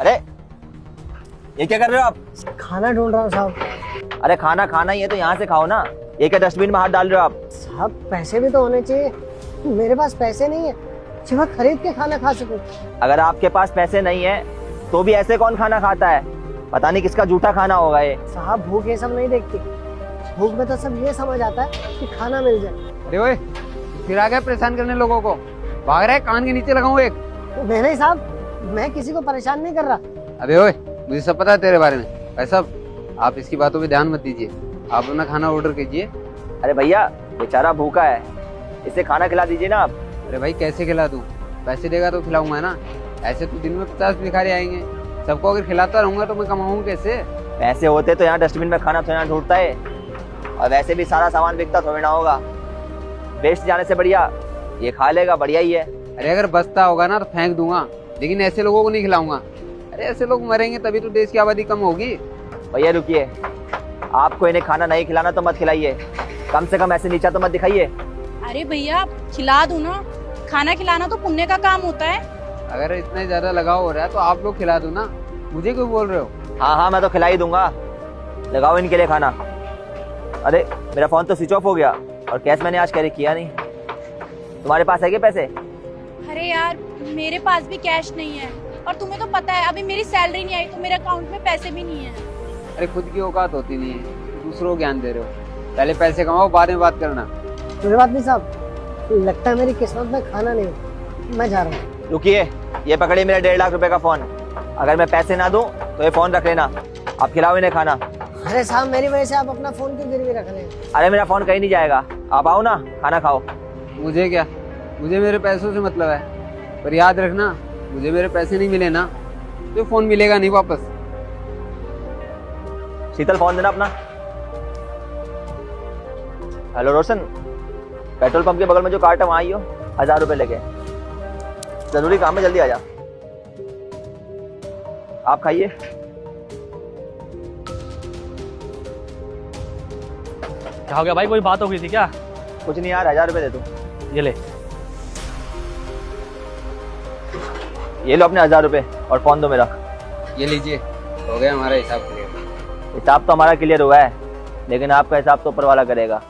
अरे ये क्या कर रहे हो आप? खाना ढूंढ रहा हूँ साहब। अरे खाना खाना ही है तो यहाँ से खाओ ना, ये क्या डस्टबिन में हाथ डाल रहे हो आप? साहब पैसे भी तो होने चाहिए, मेरे पास पैसे नहीं है जो मैं खरीद के खाना खा सकूं। अगर आपके पास पैसे नहीं है तो भी ऐसे कौन खाना खाता है? पता नहीं किसका झूठा खाना होगा ये। साहब भूख ये सब नहीं देखती, भूख में तो सब ये समझ आता है कि खाना मिल जाए। अरे ओए, फिर आ गया परेशान करने लोगों को। भाग रहा है, कान के नीचे लगाऊं एक। नहीं नहीं साहब, मैं किसी को परेशान नहीं कर रहा। अबे ओए, मुझे सब पता है तेरे बारे में। भाई साहब, आप इसकी बातों पे ध्यान मत दीजिए, आप अपना खाना ऑर्डर कीजिए। अरे भैया बेचारा भूखा है, इसे खाना खिला दीजिए ना आप। अरे भाई कैसे खिला दूं? पैसे देगा तो खिलाऊंगा ना, ऐसे तो दिन में 50 भिखारी आएंगे, सबको अगर खिलाता रहूंगा तो मैं कमाऊंगा कैसे? पैसे होते तो यहाँ डस्टबिन में खाना थोड़ा ढूंढता है, और वैसे भी सारा सामान बिकता थोड़ी ना होगा। वेस्ट जाने से बढ़िया ये खा लेगा, बढ़िया ही है। अरे अगर बचता होगा ना तो फेंक दूंगा, लेकिन ऐसे लोगों को नहीं खिलाऊंगा। अरे ऐसे लोग मरेंगे तभी तो देश की आबादी कम होगी। भैया रुकिए, आपको इन्हें खाना नहीं खिलाना तो मत खिलाइए, कम से कम ऐसे नीचा तो मत दिखाइए। अरे भैया खिला दो ना, खाना खिलाना तो पुण्य का काम होता है। अगर इतना ज्यादा लगाव हो रहा है तो आप लोग खिला दो ना, मुझे क्यों बोल रहे हो? हाँ हाँ मैं तो खिला ही दूंगा, लगाओ इनके लिए खाना। अरे मेरा फोन तो स्विच ऑफ हो गया और कैश मैंने आज कैरी किया नहीं। तुम्हारे पास है क्या पैसे? अरे यार मेरे पास भी कैश नहीं है, और तुम्हें तो पता है अभी मेरी सैलरी नहीं आई तो मेरे अकाउंट में पैसे भी नहीं है। अरे खुद की औकात होती नहीं है, दूसरों को ज्ञान दे रहे हो। पहले पैसे कमाओ, बाद में बात करना। कोई बात नहीं साहब, लगता है मेरी किस्मत में खाना नहीं, मैं जा रहा हूँ। रुकिए, ये पकड़िए मेरा 1.5 लाख रुपए का फोन। अगर मैं पैसे ना दूं तो ये फोन रख लेना, आप खिलाओ इन्हें खाना। अरे साहब मेरी वजह से आप अपना फोन क्यों गिरवी रख रहे हैं? अरे मेरा फोन कहीं नहीं जाएगा, आप आओ ना खाना खाओ। मुझे क्या, मुझे मेरे पैसों से मतलब है, पर याद रखना मुझे मेरे पैसे नहीं मिले ना तो फोन मिलेगा नहीं वापस। शीतल फोन देना अपना। हेलो रोशन, पेट्रोल पंप के बगल में जो कार्ट है वहाँ आइयो, 1000 रुपए लेके, जरूरी काम है, जल्दी आ जा। आप खाइए। क्या हो गया भाई, कोई बात हो गई थी क्या? कुछ नहीं यार, 1000 रुपए दे दो। ये ले। ये लो अपने 1000 रुपए और फोन दो मेरा। ये लीजिए, हो गया हमारा हिसाब क्लियर। हिसाब तो हमारा क्लियर हुआ है, लेकिन आपका हिसाब तो ऊपर वाला करेगा।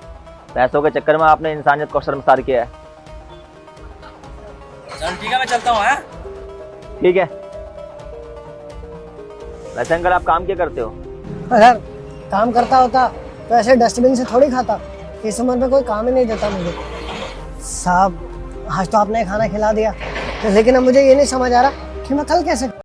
पैसों के चक्कर में आपने इंसानियत को शर्मसार किया है। चल ठीक है, मैं चलता हूँ। ठीक है। वैसे अंकल आप काम क्या करते हो? अगर काम करता होता तो ऐसे डस्टबिन से थोड़ी खाता, इस उम्र में कोई काम ही नहीं देता मुझे। साहब आज तो आपने खाना खिला दिया, लेकिन अब मुझे ये नहीं समझ आ रहा कि मैं कल कैसे